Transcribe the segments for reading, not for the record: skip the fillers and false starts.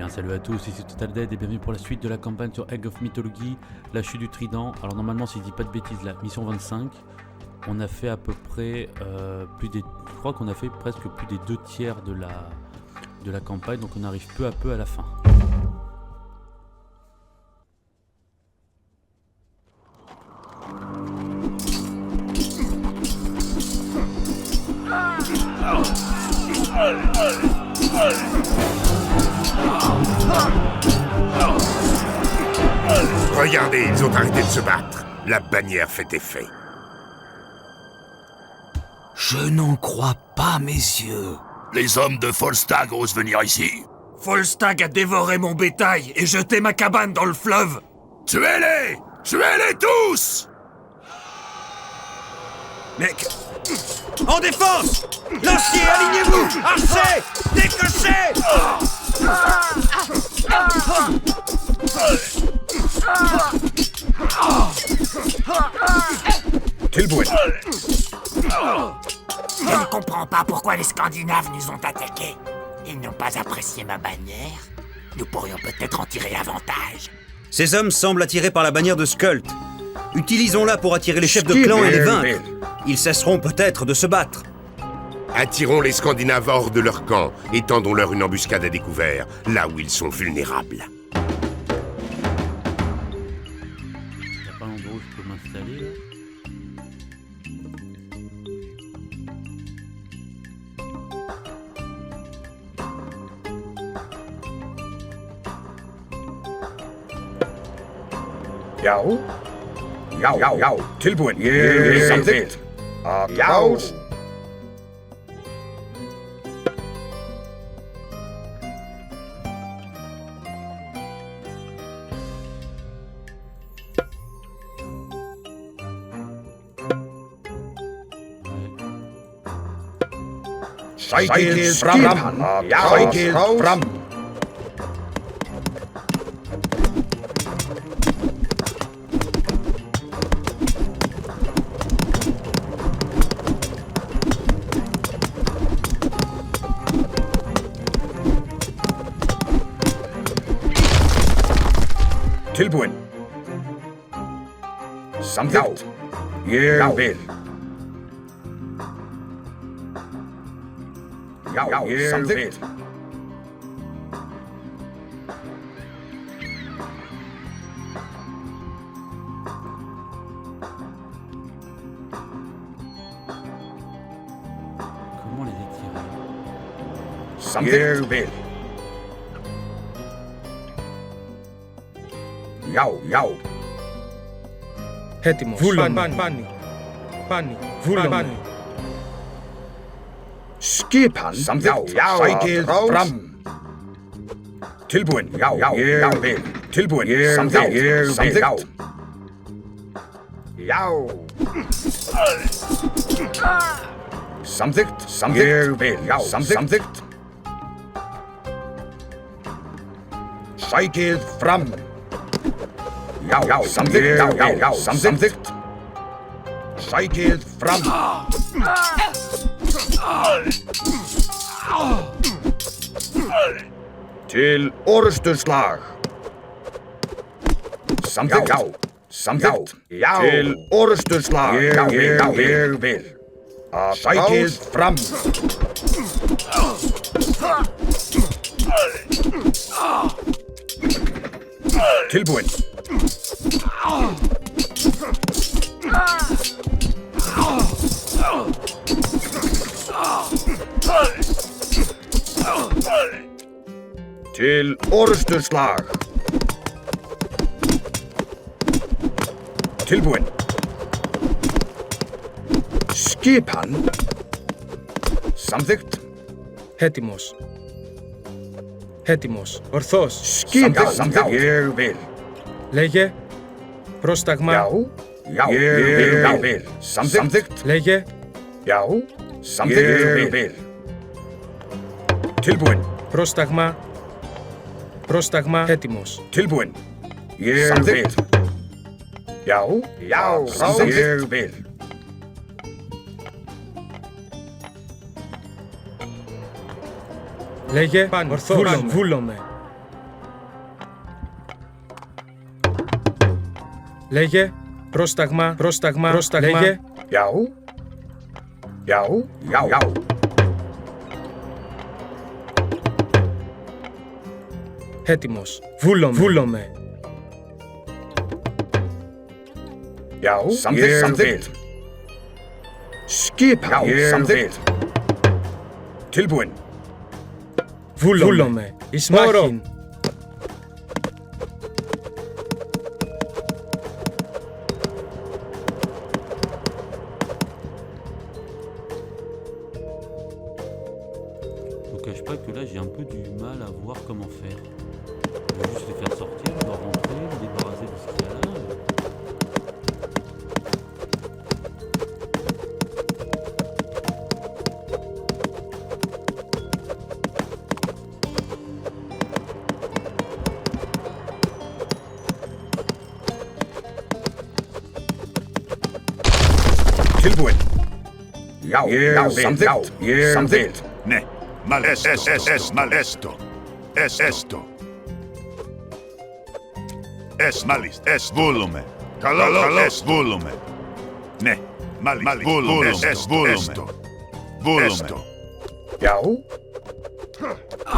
Salut à tous, ici Total Dead et bienvenue pour la suite de la campagne sur Egg of Mythology, la chute du trident. Alors normalement, si je dis pas de bêtises, la mission 25, on a fait à peu près je crois qu'on a fait presque plus des 2 tiers de la campagne, donc on arrive peu à peu à la fin. Regardez, ils ont arrêté de se battre. La bannière fait effet. Je n'en crois pas, messieurs. Les hommes de Folstag osent venir ici. Folstag a dévoré mon bétail et jeté ma cabane dans le fleuve. Tuez-les! Tuez-les tous! Mec! En défense! Lanciers, alignez-vous! Archers! Décochez! Tilbury. Je ne comprends pas pourquoi les Scandinaves nous ont attaqués. Ils n'ont pas apprécié ma bannière. Nous pourrions peut-être en tirer avantage. Ces hommes semblent attirés par la bannière de Skuld. Utilisons-la pour attirer les chefs de clan et les vaincre. Ils cesseront peut-être de se battre. Attirons les Scandinaves hors de leur camp et tendons-leur une embuscade à découvert, là où ils sont vulnérables. Y'a pas un endroit où je peux m'installer là? Jou. Jou. Tilbury. Samtidigt. Jou. Cykel fram. Cykel fram. Tilbury. Samtidigt. Jeg vil. Jou. Samtidigt. Comment les étirer? Samtidigt. Jeg vil. Jou. Hetimos. Pani. Skipan. Samtidigt. Cykel fram. Tilbury. Jeg vil. Tilbury. Samtidigt. Samtidigt. Jou. Samtidigt. Jeg vil. Samtidigt. Cykel fram. Jou. Samtidigt. Samtidigt. Cykel fram. Til orustslag. Samtidigt. Samtidigt. Til orustslag. Jeg vil. Cykel fram. Tilbury. Til orustslag. Tilbury. Skipan. Samþykkt. Έτοιμος. Έτοιμος. Ορθός. Samþykkt. Ég vil. Λέγε. Πρόσταγμα. Já. Já. Ég vil. Samþykkt. Λέγε. Já. Samþykkt. Ég vil. Tilbúin. Πρόσταγμα. Πρόσταγμα. Έτοιμος. Tilbúin. Ég vil. Já. Já. Samþykkt. Ég vil. Λέγε. Πάνω. Ορθός. Βούλομαι. Λέγε. Πρόσταγμα. Πρόσταγμα. Πρόσταγμα. Λέγε. Já. Já. Já. Já. Έτοιμος. Βούλομαι. Já. Samþykkt. Skipan. Samþykkt. Tilbúin. Βούλομαι. Ισμάχιν. Je vous cache pas que là j'ai un peu du mal à voir comment faire. Je vais juste les faire sortir, je dois rentrer, me débarrasser de ce qu'il y a là. Tilbúin. Já. Samþykkt. Samþykkt. Ναι. Mal esto. Μάλιστα. Βούλουμε. Καλό. Βούλουμε. Ναι. Μάλιστα. Βούλουμε. Βούλουμε. Já.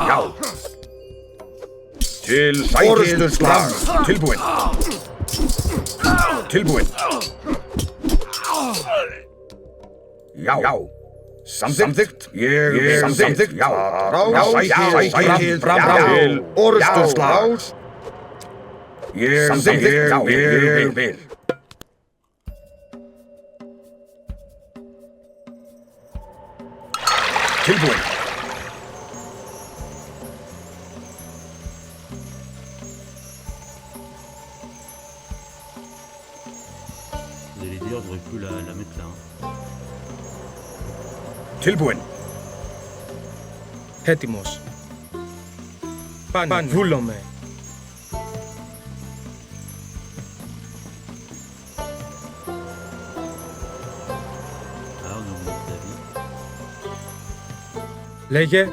Já. Til orðstu slag. Tilbúin. Tilbúin. Já. Já. Samþykkt. Ég vil. Samþykkt. Já. Sækið fram. Til orðstu slag. Ég vil. Tilbúin. Vous allez dire, j'aurais pu la mettre là. Tilbúin. Έτοιμος. Πάνω. Βούλομαι. Ah, on a oublié David. Λέγε.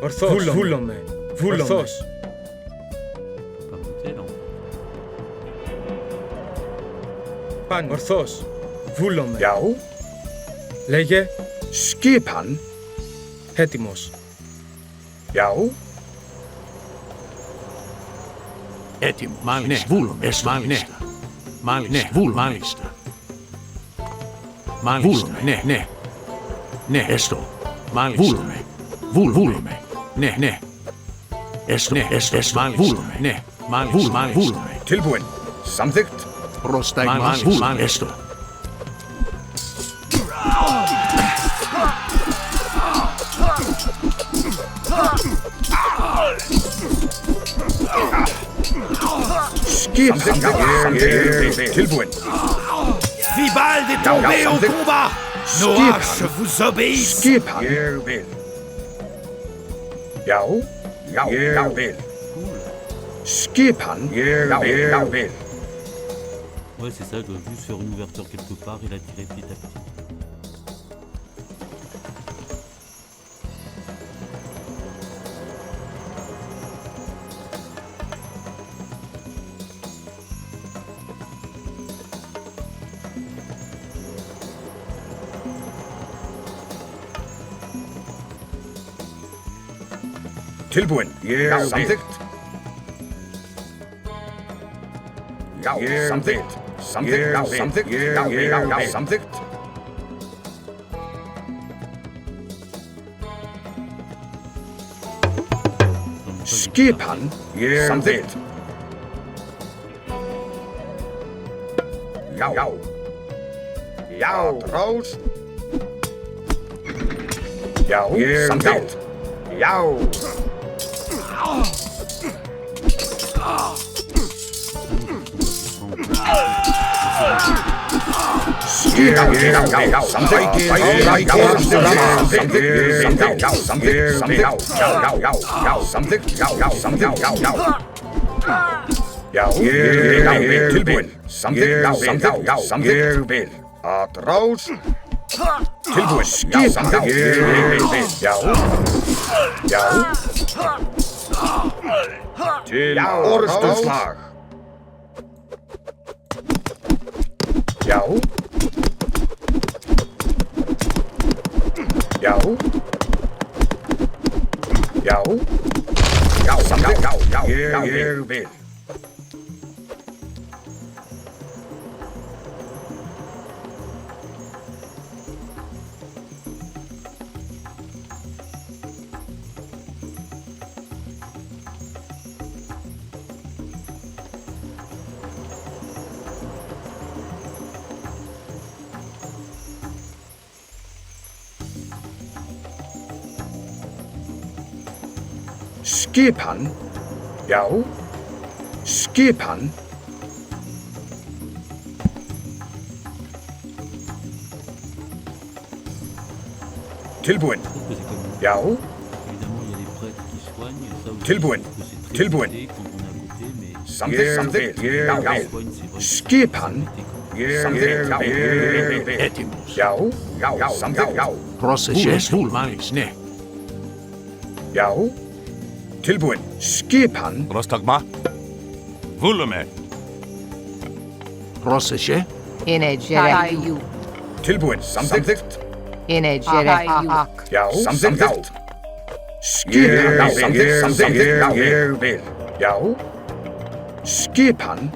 Ορθός. Βούλομαι. Ορθός. Pas monter là. Πάνω. Ορθός. Βούλομαι. Já. Λέγε. Skipan. Έτοιμος. Já. Έτοιμο. Μάλιστα. Βούλουμε. Μάλιστα. Μάλιστα. Βούλουμε. Μάλιστα. Μάλιστα. Ναι. Ναι. Έστω. Μάλιστα. Βούλουμε. Βούλουμε. Ναι. Έστω. Μάλιστα. Βούλουμε. Ναι. Μάλιστα. Βούλουμε. Tilbúin. Samþykkt. Μάλιστα. Έστω. Skipan. Tilbúin. Vibald est tombé au combat. Nos haches vous obéissent. Skipan. Ég vil. Já. Já. Ég vil. Skipan. Ég vil. Ouais, c'est ça, je dois juste faire une ouverture quelque part et la tirer petit à petit. Tilbúin. Samþykkt. Já. Samþykkt. Samþykkt. Já. Samþykkt. Skipan. Samþykkt. Já. Jou. Roos. Jou. Samtidigt. Jou. Til orsteslag. Jou. Jou. Jou. Jou, samtidig. Jou, vil. Skipan. Jou. Skipan. Tilbuen. Jou. Évidemment, il y a des prêtres qui soignent. Ça aussi, Tilbuen. je trouve que c'est très Tilbuen. limité quand on est à côté, mais Samtidigt. Jou. Soigne, c'est vraiment Skipan. limité, quoi. Έτοιμος. Jou. Jou. Samtidigt. Πρόσεχε. Μάλιστα, ναι. Jou. Tilbuen. Skipan. Πρόσταγμα. Βούλουμε. Πρόσεχε. Είναι γεραχιού. Tilbuen. Samtidigt. Είναι γεραχιού. Jou. Samtidigt. Skipan. Samtidigt. Jou. Skipan.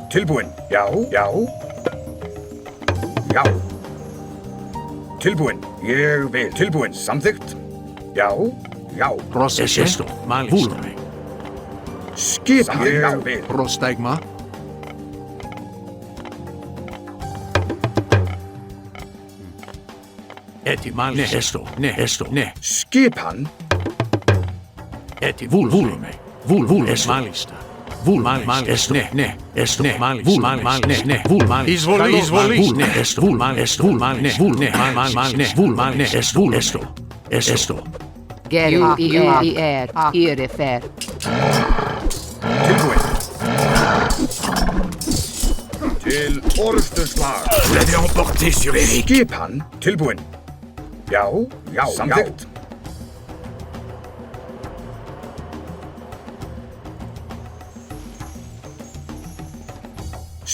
Tilbuen. Jou. Jou. Tilbuen. Tilbuen. Samtidigt. Jou. Πρόσεχε. Μάλιστα. Βούλουμε. Skipan. Πρόσταγμα. Έτοιμα. Ναι, έστω. Ναι, έστω. Ναι. Skipan. Έτοιμο. Βούλουμε. Βούλουμε. Μάλιστα. Μάλιστα. Έστω. Ναι, ναι. Έστω. Ναι, μάλιστα. Μάλιστα. Ναι, ναι. Εισβολή. Εισβολή. Ναι, έστω. Μάλιστα. Μάλιστα. Ναι, μάλιστα. Ναι, μάλιστα. Έστω. Έστω. Έστω. Γερου ιερ. Ιερεφέρ. Tilbuen. Til orsteslag. Vous l'avez emporté sur Eric. Skipan. Tilbuen. Jou. Samtidigt.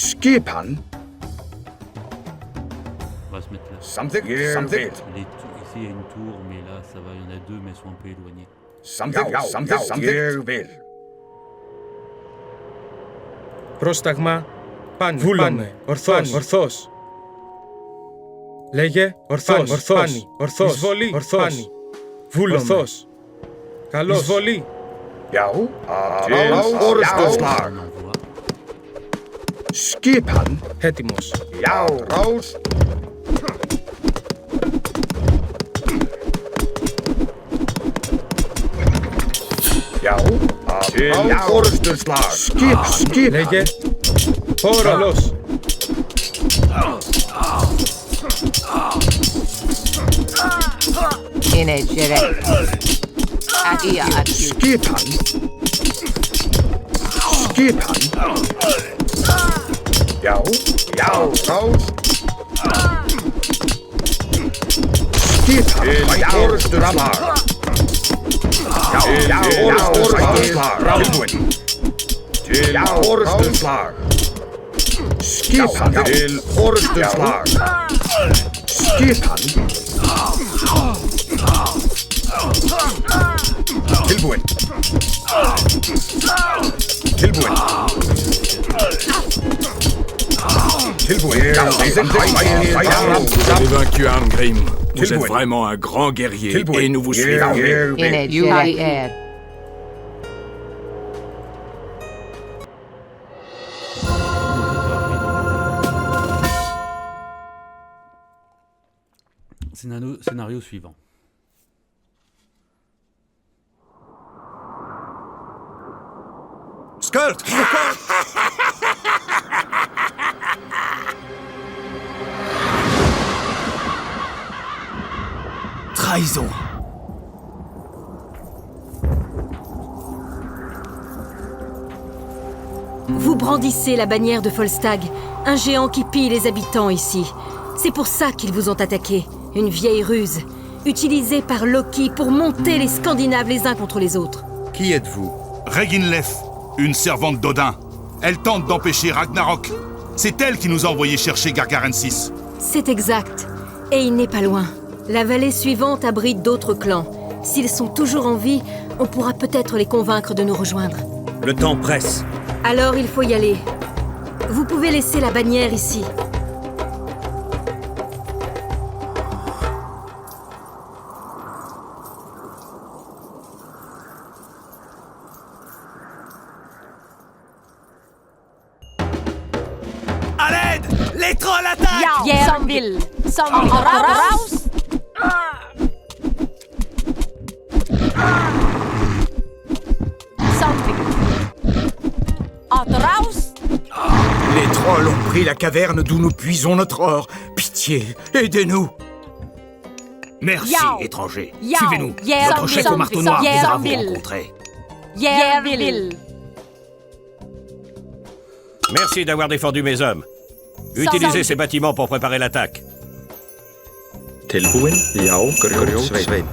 Skipan. On va se mettre là. Samtidigt. Les ici, il y a une tour, mais là, ça va, il y en a deux, mais elles sont un peu éloignées. Samtidigt. Πρόσταγμα. Πάνι. Βούλομαι. Ορθός. Ορθός. Λέγε. Ορθός. Ορθός. Πάνι. Ορθός. Εισβολή. Ορθός. Πάνι. Βούλομαι. Ορθός. Καλώς. Εισβολή. Jou. Orsteslag. On envoie. Skipan. Έτοιμος. Jou. Roos. Jou. Til orsteslag. Skip. Λέγε. Όρολος. Είναι γεραχιού. Αχία αρχιού. Skipan. Jou. Roos. Skipan. Orsteslag. Orsteslag. Til orsteslag. Skipan. Til orsteslag. Skipan. Tilbuen. Vous avez vaincu Arngrim. Vous êtes vraiment un grand guerrier et nous vous suivons. Είναι γεραχιέρ. Scénario suivant. Skuld! Trahison! Vous brandissez la bannière de Volstagg, un géant qui pille les habitants ici. C'est pour ça qu'ils vous ont attaqué. Une vieille ruse, utilisée par Loki pour monter les Scandinaves les uns contre les autres. Qui êtes-vous? Reginlef, une servante d'Odin. Elle tente d'empêcher Ragnarok. C'est elle qui nous a envoyé chercher Gargarensis. C'est exact. Et il n'est pas loin. La vallée suivante abrite d'autres clans. S'ils sont toujours en vie, on pourra peut-être les convaincre de nous rejoindre. Le temps presse. Alors il faut y aller. Vous pouvez laisser la bannière ici. À l'aide! Les trolls attaquent! Järnvill! Raus! Les trolls ont pris la caverne d'où nous puisons notre or. Pitié, aidez-nous! Merci, étrangers. Suivez-nous. Notre chef au marteau noir voudra vous rencontrer. Merci d'avoir défendu mes hommes. Utilisez ces bâtiments pour préparer l'attaque. Tilbúin? Já, grjótsveinn.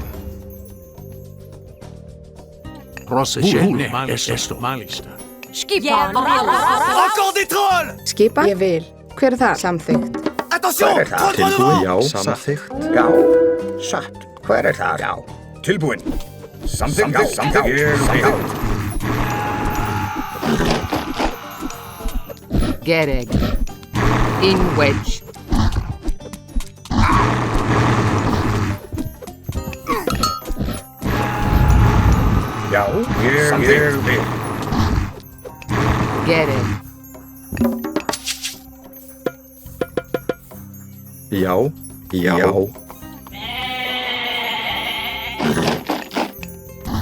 Encore des trolls! Skipa? Ég vil. Hver það? Samþykkt. Attention! Troll droit Tilbúin? devant! Já, samþykkt. Já, satt. Hver það? Já. Tilbúin. Samþykkt. Gereg. In wedge. Já, ég vil. Gereg. Já.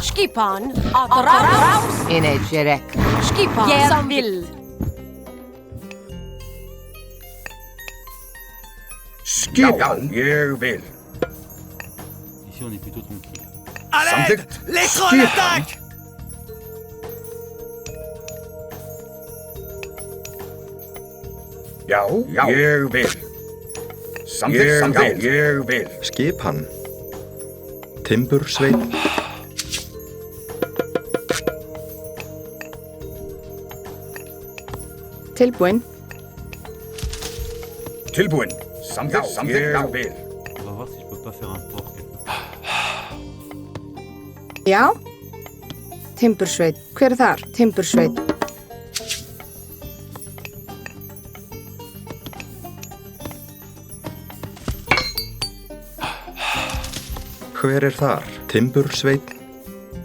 Skipan! Raus! In Jerek. Skipan! Järnvill! Skipan? Ég vil. Ici, on est plutôt tranquille. À l'aide! Les trolls attaquent! Já, ég vil. Samþykkt. Ég vil. Skipan. Timbursveinn. Tilbúin. Tilbúin. Samþykkt. Ég vil. On va voir si je peux pas faire un port quelque part. Já. Timbursveit. Hver er þar? Timbursveit. Hver er þar? Timbursveinn.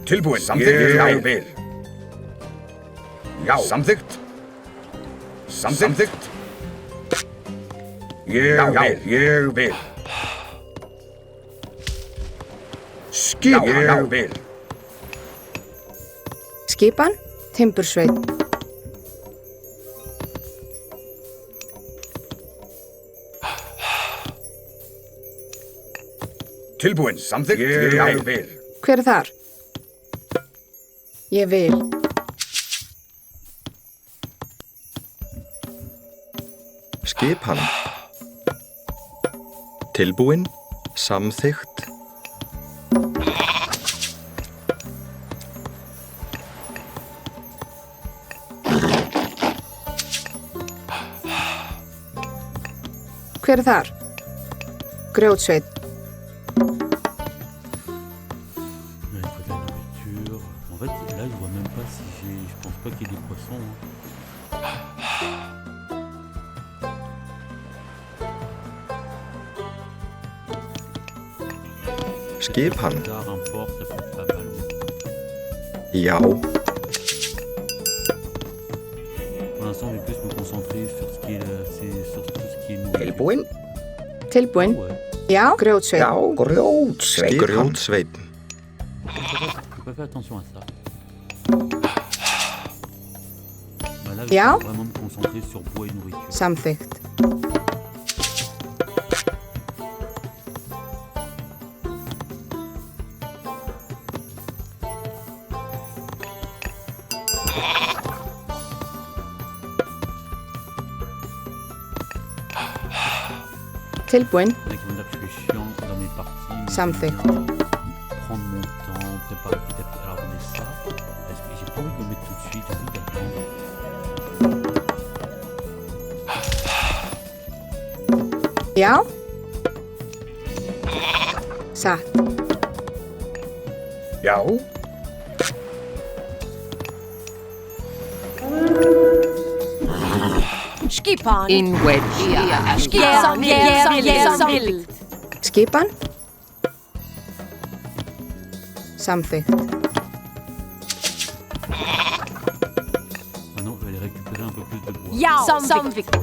Tilbúin. Ég vil. Já. Samþykkt. Ég vil. Skipan. Ég vil. Skipan. Timbursveit. Tilbúin. Samþykkt. Ég vil. Hver er þar? Ég vil. Skipan. Tilbúin. Samþykkt. Hver er þar? Grjótsveit. Il faut de la nourriture. En fait, là, je vois même pas si j'ai. Je pense pas qu'il y ait des poissons. Skipan. Tard, un port, ça peut être pas mal. Já. Pour l'instant, je vais plus me concentrer sur ce qui est, sur tout ce qui est nourriture. Tilbúin? Tilbúin. Ouais. Já, grjótsveinn. Já, grjótsveinn. Grjótsveinn. Faut pas faire attention à ça. Là, je Já. vais vraiment me concentrer sur bois et nourriture. Samþykkt. Tilbúin. Il y en a qui vont dire que je suis chiant dans mes parties. Mais Samþykkt. j'aime bien prendre mon temps, préparer petit à petit. Alors attendez ça. Est-ce que j'ai pas envie de le mettre tout de suite, j'ai envie d'attendre. Já. Satt. Já. Skipan. Inwedja. Samvild. Skipan. Samþykkt. Maintenant, je vais aller récupérer un peu plus de bois. Já, samvikt.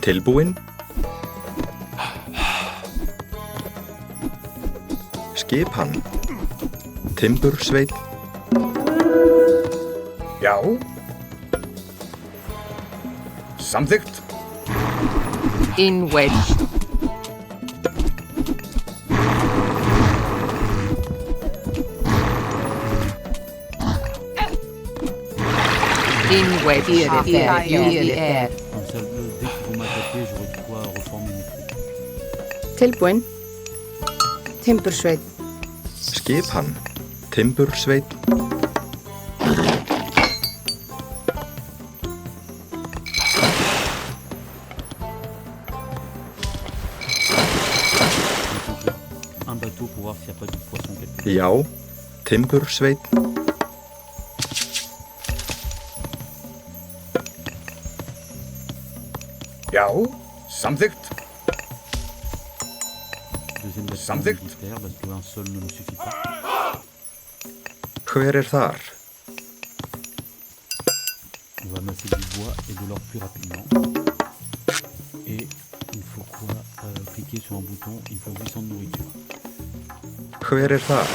Tilbúin. Skipan. Timbursveinn. Já. Samþykkt. Inwedj. Inwedja. Comme ça, dès qu'ils vont m'attaquer, j'aurai de quoi reformer mes troupes. Tilbúin. Timbursveinn. Skipan. Timbursveinn. Un bateau pour voir s'il n'y a pas du poisson quelque part. Já. Timbursveinn. Já. Samþykkt. Deuxième bâtiment Samþykkt. militaire, parce qu'un seul ne me suffit pas. Hver þar? On va amasser du bois et de l'or plus rapidement. Et il faut quoi cliquer sur un bouton, il faut 800 de nourriture. Hver þar?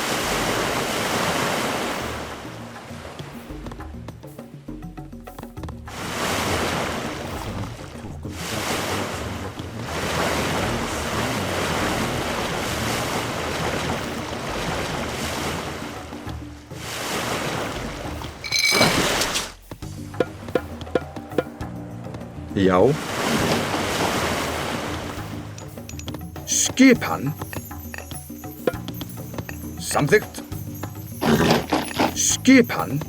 Tour comme ça. Já. Skipan. Samþykkt. Skipan.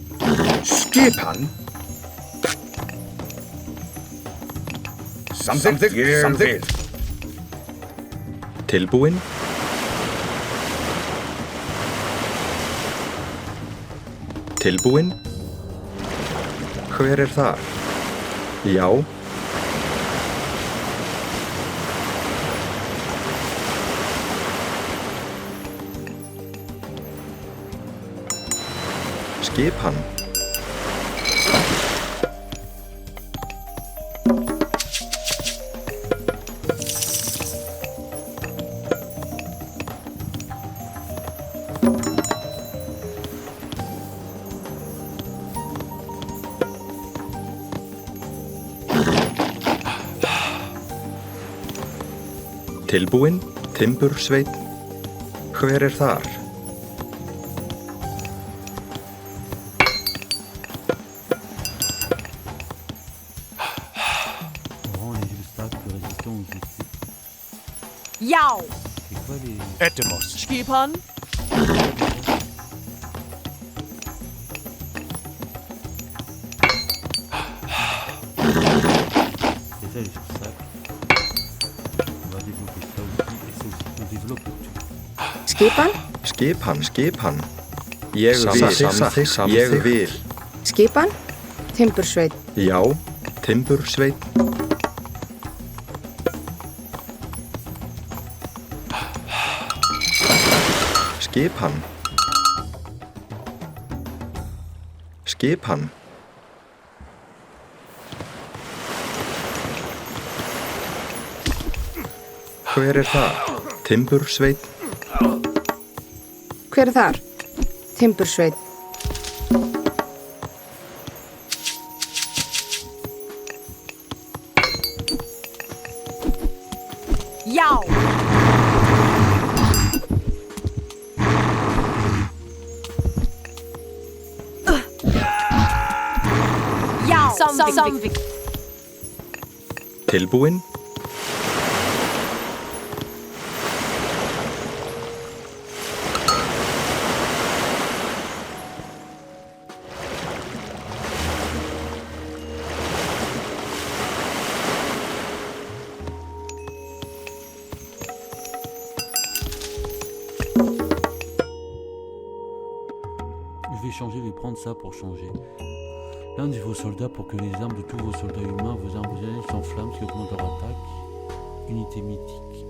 Skipan. Samþykkt. Samþykkt. Tilbúin. Tilbúin. Hver þar? Já. Skipan. Tilbúin. Timbursveinn. Hver þar? Já. Etemos. Skipan. Déjà, les sur sac. On va développer ça aussi. Et ça aussi, on développe tout. Skipan. Skipan. Skipan. Ég vil. Ég vil. Skipan. Timbursveinn. Já. Timbursveinn. Skipan. Skipan. Hver þar? Timbursveit. Hver þar? Timbursveit. Já! Já! Samvik. Tilbúin. Je vais prendre ça pour changer. L'un de vos soldats pour que les armes de tous vos soldats humains, vos armes s'enflamment, ce qui augmente leur attaque. Unité mythique.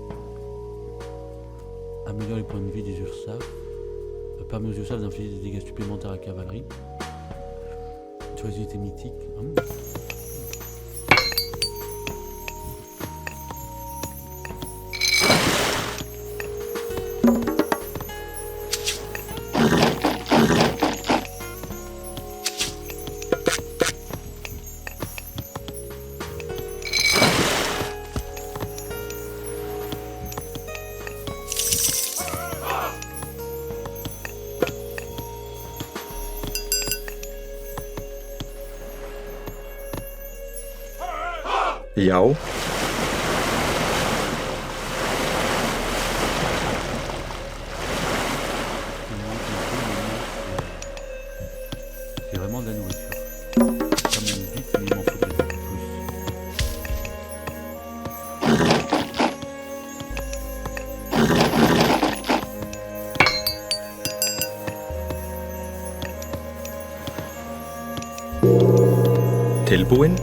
Améliore les points de vie des URSAF. Permet aux URSAF d'infliger des dégâts supplémentaires à la cavalerie. Sur les unités mythiques. Já. C'est vraiment de la nourriture. Ça monte vite, mais il m'en faut peut-être plus. Tilbúin.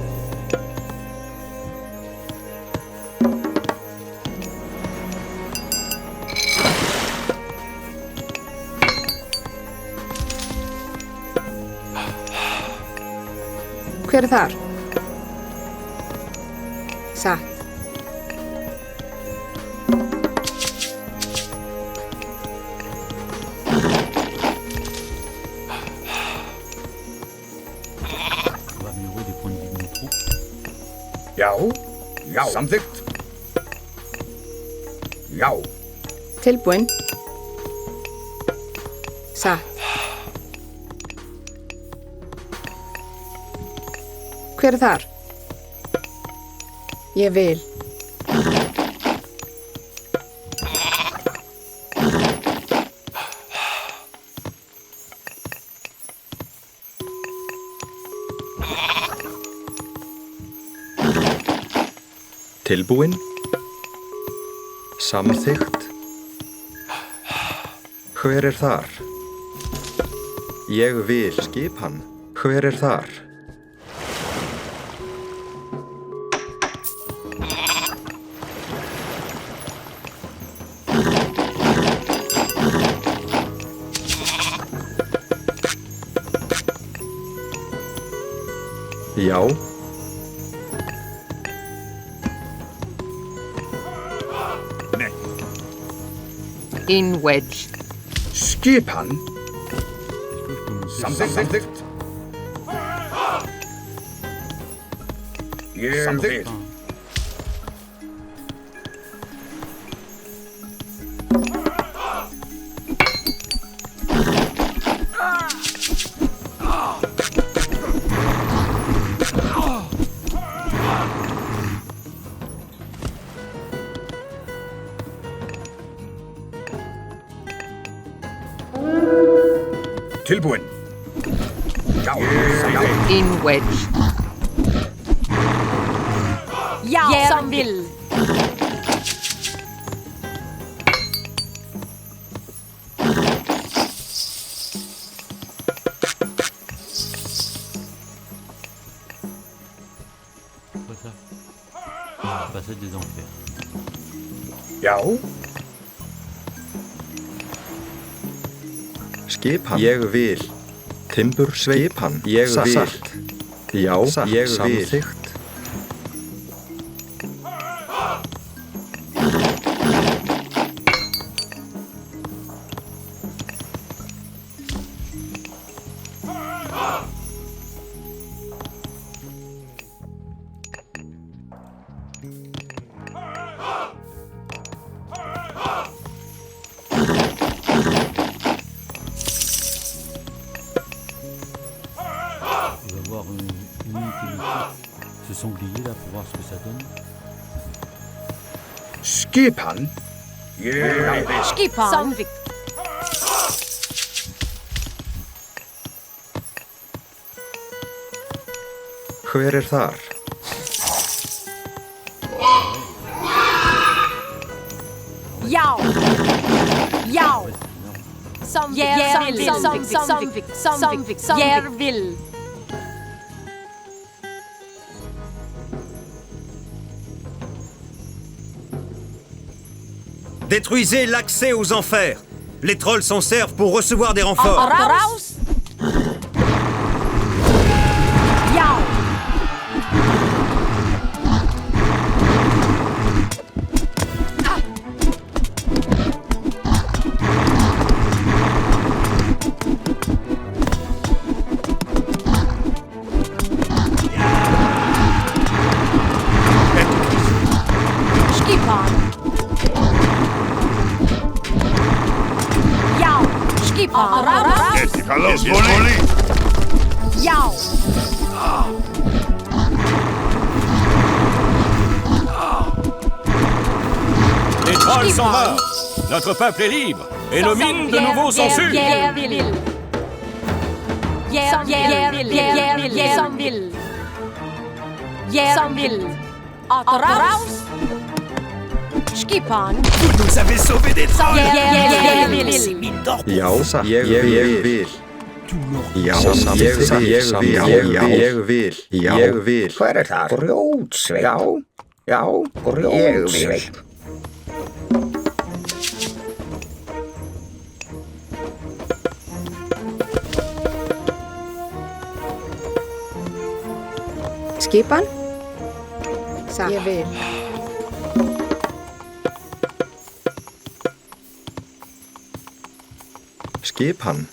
Hver þar? Satt. On va améliorer des points de vie de nos troupes. Já. Já. Samþykkt. Já. Tilbúin. Satt. Hver þar? Ég vil. Tilbúin. Samþykkt. Hver þar? Ég vil skipan. Hver þar? Já. Nei. In wedge. Skipan. Samþykkt. Ég vil. Tilbúin. Já. In wedge. Ja, som vill. Passage des enfers. Já. Skipan. Ég vil. Timbursveipan. Ég vil. Já, ég vil. Samþykkt. une unité mythique, ce sanglier là, pour voir ce que ça donne. Skipan. Skipan. Sandvik. Hver þar? Já. Sandvik. Järvill. Détruisez l'accès aux enfers. Les trolls s'en servent pour recevoir des renforts. Raus. Ja. Skipan. Ja. Skipan. Escalos volés. Ja. Les trolls sont morts. Notre peuple est libre. Et nos mines de nouveau sont sûres. Järvill. Raus. Skipan. Vous nous avez sauvé des trolls. Järvill. Ces mines d'or. Já, ég vil. Já, ég vil. Hver þar? Grjótsveip. Já, grjótsveip. Skipan? Ég vil. Skipan.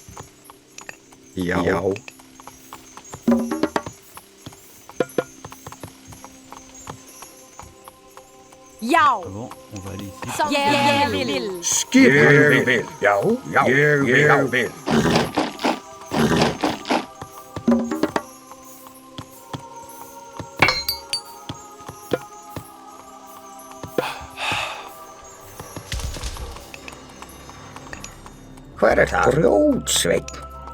Já. Ja. Bon, on va aller ici. Järvill. Skipan. Já, ég vil. Hver þar? Grjótsveip.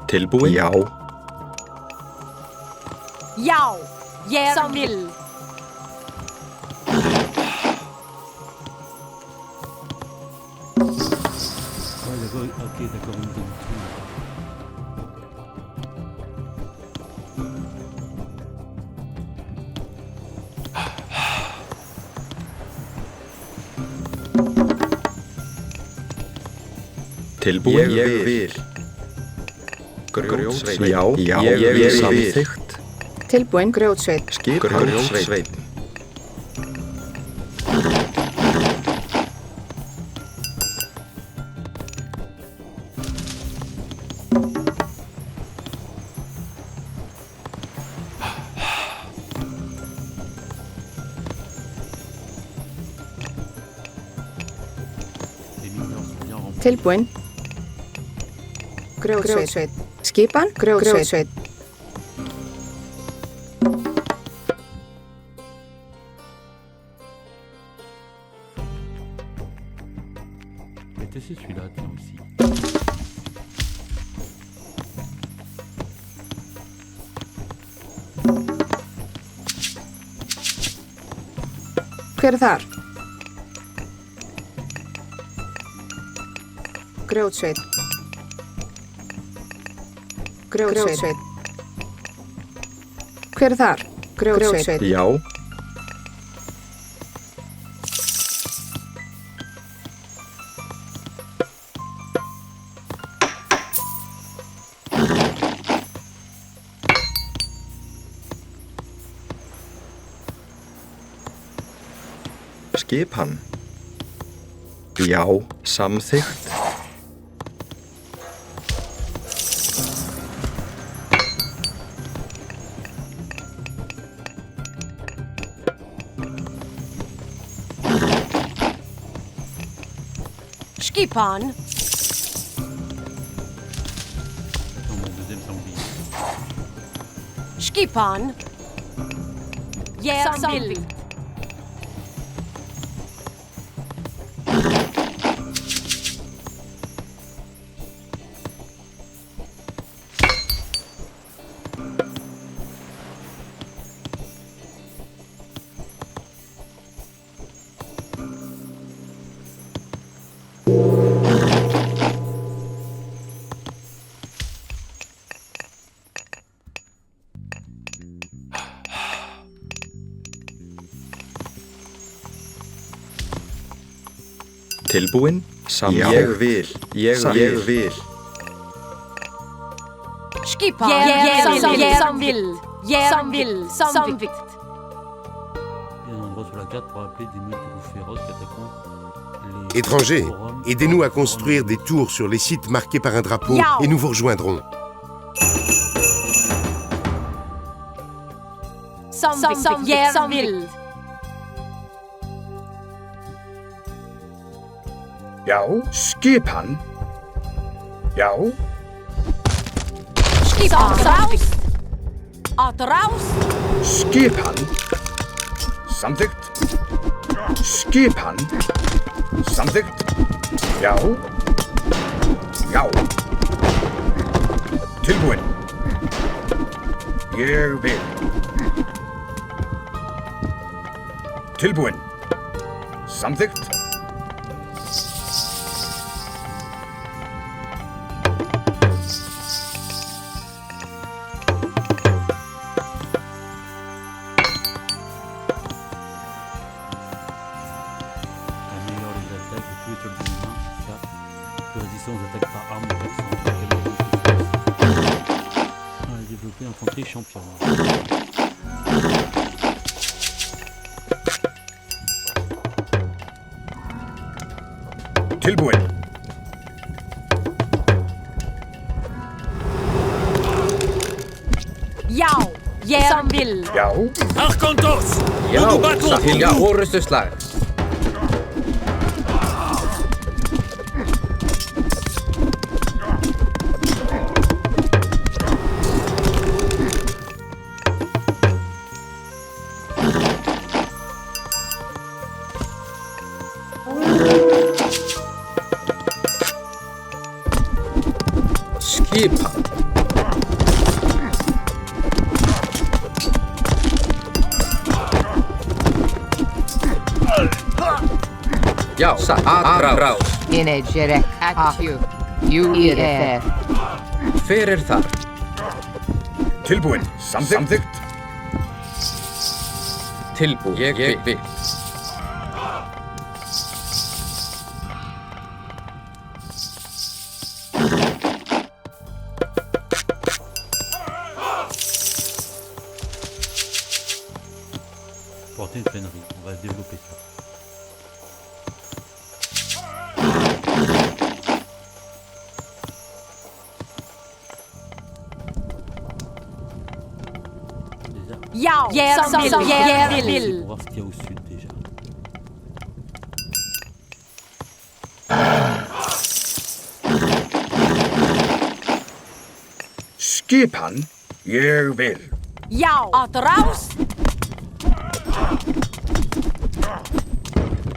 Tilbúin? Já. Ja. Järvill. Ouais, d'accord, ok, d'accord, on me donne tout. Tilbúin? Ég vil. Grjótsveip. Já, ég vil. Samþykkt. Tilbúin, grjótsveit. Skipan. Grjótsveip. Tilbúin. Grjótsveit. Skipan, grjótsveit. Mettez celui-là, tiens aussi. Hver þar? Grjótsveit. Grjótsveit. Hver þar? Grjótsveit. Já. Skipan. Já, samþykkt. Skipan. Attends, mon deuxième sanglier. Skipan. Som vill. Tilbúin? Ég vil. Ég vil. Skipan. Som vill. Som vill. Il y a un endroit sur la carte pour appeler des multiples féroces qui attaqueront les Étrangers, forums. aidez-nous à construire des tours sur les sites marqués par un drapeau et nous vous rejoindrons. Som vill. Já, skipan. Já, Skipan. Raus. Att raus. skipan. Samþykkt. Skipan. Samþykkt. Já. Já. Tilbúin. Ég vil. Tilbúin. Samþykkt. La meilleure des attaques de tous les soldats humains, ça. Plus résistant aux attaques par arme de personne. Développer infanterie champion. Tilbúin. Já. Som vill. Já. Arkontos! Já, til orustuslag. Skipan. Já, aðrás. Energerek atju. Jú er. Fyrir þar. Tilbúin. Samþykkt. Tilbúin. Ég vil. Porter une flânerie, on va développer ça. Ja. Som vill. Pour voir ce qu'il y a au sud déjà. Skipan. Ég vil. Ja. Att raus.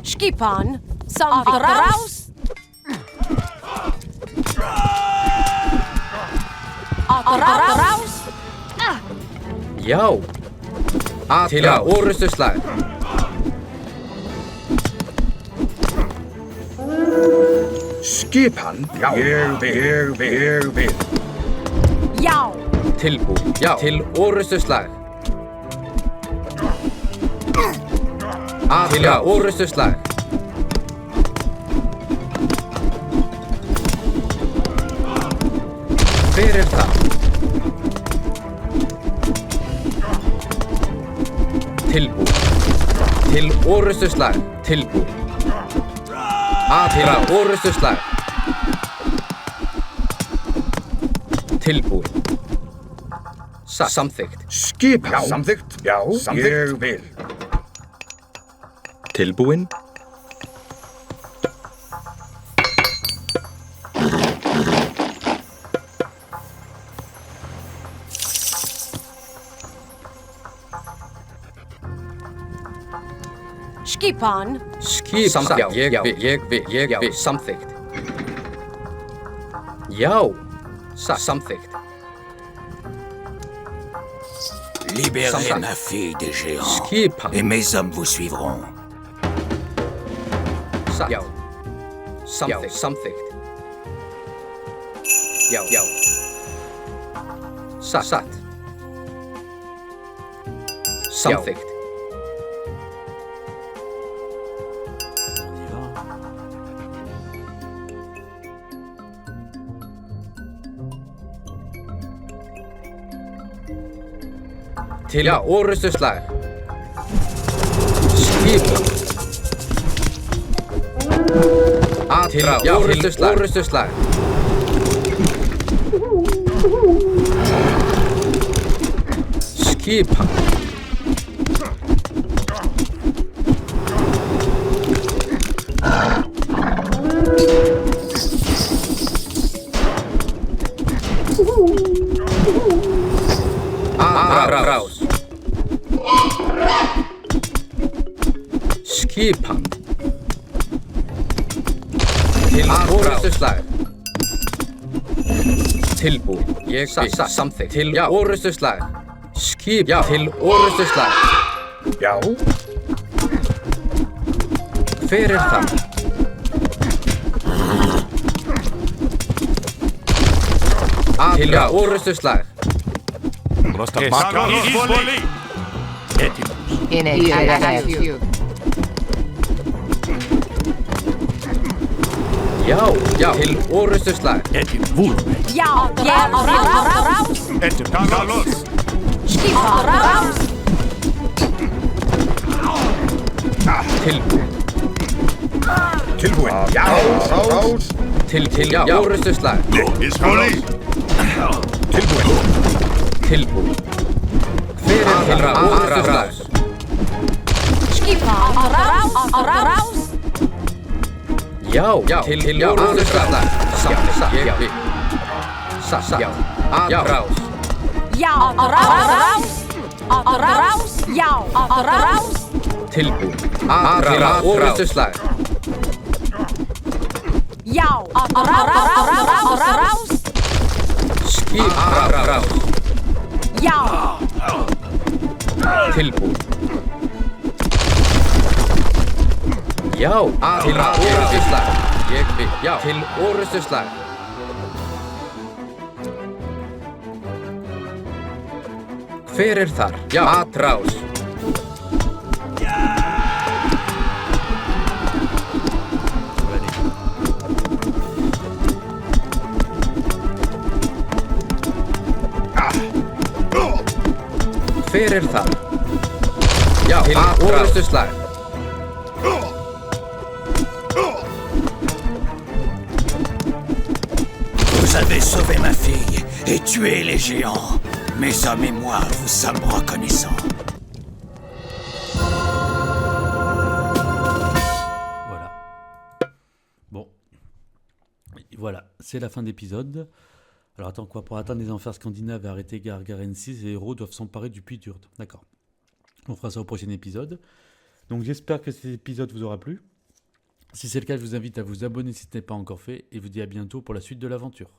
Skipan. Som vill. Raus. Att raus. Já. Til orustuslag. Skipan. Já. Ég vil. Já. Tilbúin. Já. Til orustuslag. Til orustuslag. Fyrir það. Tilbúin. Til orustuslag. Tilbúin. Til orustuslag. Tilbúin. Samþykkt. Skipan. Samþykkt. Já. Ég vil. Tilbúin? Skipan. Skipan. Jag vet. Samþykkt. Já. Samþykkt. Libérez ma fille des géants, et mes hommes vous suivront. Já. Samþykkt. Já. Satt. Samþykkt. Til orrustuslag. Skipan. Til orrustuslag. Skipan. Atrás. Skipan. Til orrustuslag. Tilbúin. Ég samþykkt. Til orrustuslag. Skip til orrustuslag. Já. Hver það? Til orrustuslag. In a Já, til orrustuslag. Já, raus. Skipan, raus. Tilbúin. Já, raus. Til orrustuslag. Tilbúin. Hver til orrustuslag? Skipan, raus. Já, til orrustuslag. Atrás. Já, raus. Já, raus. Tilbúin. Til orrustuslag. Já, raus. Skip. Já. Tilbúin. Já, til orrustuslag. Ég vil. Já, til orrustuslag. Hver þar? Já, atrás. Hver þar? Já, til orrustuslag. Vous avez sauvé ma fille et tué les géants. Mes hommes et moi vous sommes reconnaissants. Voilà. Bon. Voilà, c'est la fin d'épisode. Alors attends quoi, pour atteindre les enfers scandinaves et arrêter Gargaren 6, les héros doivent s'emparer du puits d'Urd. D'accord. On fera ça au prochain épisode. Donc j'espère que cet épisode vous aura plu. Si c'est le cas, je vous invite à vous abonner si ce n'est pas encore fait et vous dis à bientôt pour la suite de l'aventure.